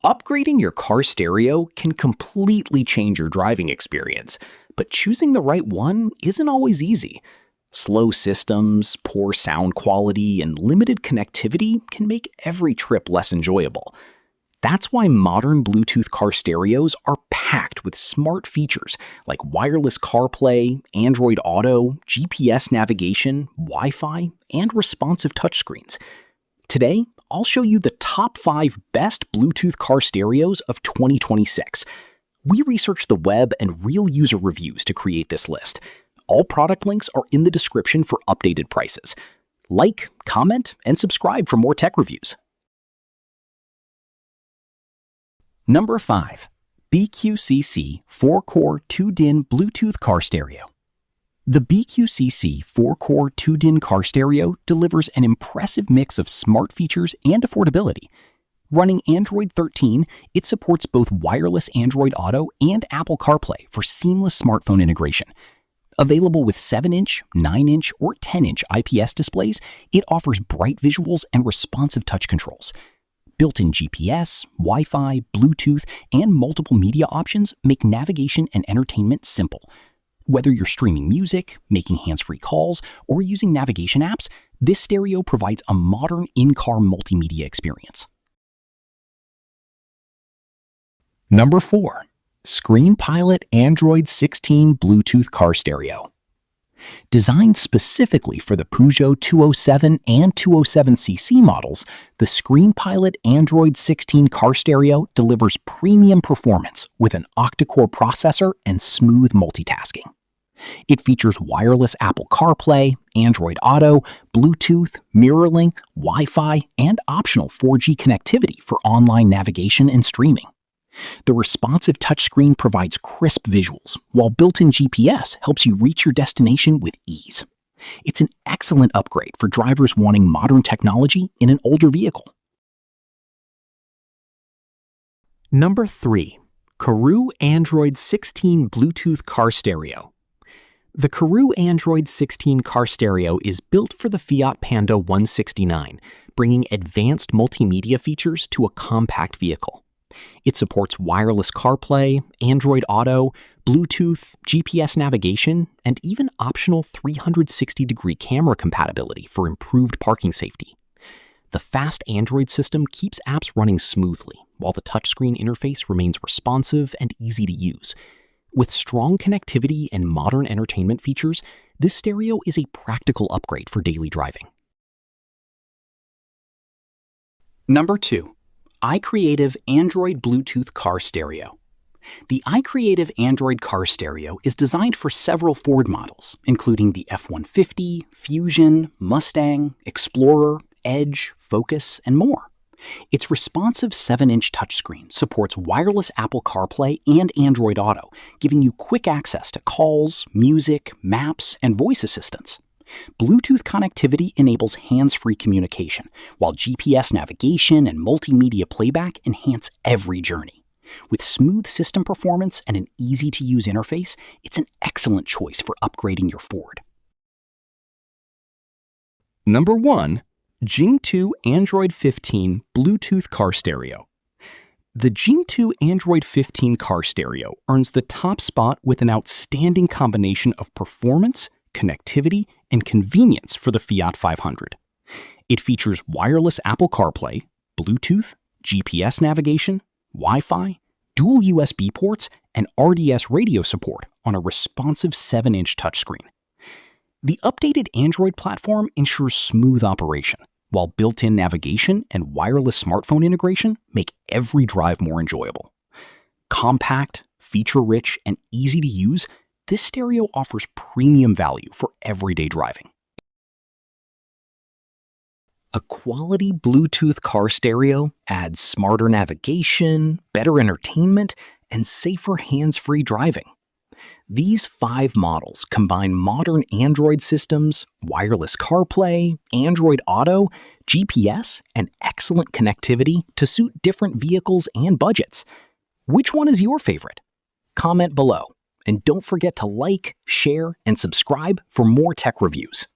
Upgrading your car stereo can completely change your driving experience, but choosing the right one isn't always easy. Slow systems, poor sound quality, and limited connectivity can make every trip less enjoyable. That's why modern Bluetooth car stereos are packed with smart features like wireless CarPlay, Android Auto, GPS navigation, Wi-Fi, and responsive touchscreens. Today, I'll show you the top 5 best Bluetooth car stereos of 2026. We researched the web and real user reviews to create this list. All product links are in the description for updated prices. Like, comment, and subscribe for more tech reviews. Number 5. BQCC 4-Core 2-DIN Bluetooth Car Stereo. The BQCC 4-Core 2-DIN car stereo delivers an impressive mix of smart features and affordability. Running Android 13, it supports both wireless Android Auto and Apple CarPlay for seamless smartphone integration. Available with 7-inch, 9-inch, or 10-inch IPS displays, it offers bright visuals and responsive touch controls. Built-in GPS, Wi-Fi, Bluetooth, and multiple media options make navigation and entertainment simple. Whether you're streaming music, making hands-free calls, or using navigation apps, this stereo provides a modern in-car multimedia experience. Number 4. ScreenPilot Android 16 Bluetooth Car Stereo. Designed specifically for the Peugeot 207 and 207cc models, the ScreenPilot Android 16 car stereo delivers premium performance with an octa-core processor and smooth multitasking. It features wireless Apple CarPlay, Android Auto, Bluetooth, MirrorLink, Wi-Fi, and optional 4G connectivity for online navigation and streaming. The responsive touchscreen provides crisp visuals, while built-in GPS helps you reach your destination with ease. It's an excellent upgrade for drivers wanting modern technology in an older vehicle. Number 3. Caroo Android 16 Bluetooth Car Stereo. The Caroo Android 16 car stereo is built for the Fiat Panda 169, bringing advanced multimedia features to a compact vehicle. It supports wireless CarPlay, Android Auto, Bluetooth, GPS navigation, and even optional 360-degree camera compatibility for improved parking safety. The fast Android system keeps apps running smoothly, while the touchscreen interface remains responsive and easy to use. With strong connectivity and modern entertainment features, this stereo is a practical upgrade for daily driving. Number 2. Icreative Android Bluetooth Car Stereo. The Icreative Android car stereo is designed for several Ford models, including the F-150, Fusion, Mustang, Explorer, Edge, Focus, and more. Its responsive 7-inch touchscreen supports wireless Apple CarPlay and Android Auto, giving you quick access to calls, music, maps, and voice assistants. Bluetooth connectivity enables hands-free communication, while GPS navigation and multimedia playback enhance every journey. With smooth system performance and an easy-to-use interface, it's an excellent choice for upgrading your Ford. Number 1. JingTu Android 15 Bluetooth Car Stereo. The JingTu Android 15 car stereo earns the top spot with an outstanding combination of performance, connectivity, and convenience for the Fiat 500. It features wireless Apple CarPlay, Bluetooth, GPS navigation, Wi-Fi, dual USB ports, and RDS radio support on a responsive 7-inch touchscreen. The updated Android platform ensures smooth operation, while built-in navigation and wireless smartphone integration make every drive more enjoyable. Compact, feature-rich, and easy to use, this stereo offers premium value for everyday driving. A quality Bluetooth car stereo adds smarter navigation, better entertainment, and safer hands-free driving. These 5 models combine modern Android systems, wireless CarPlay, Android Auto, GPS, and excellent connectivity to suit different vehicles and budgets. Which one is your favorite? Comment below, and don't forget to like, share, and subscribe for more tech reviews.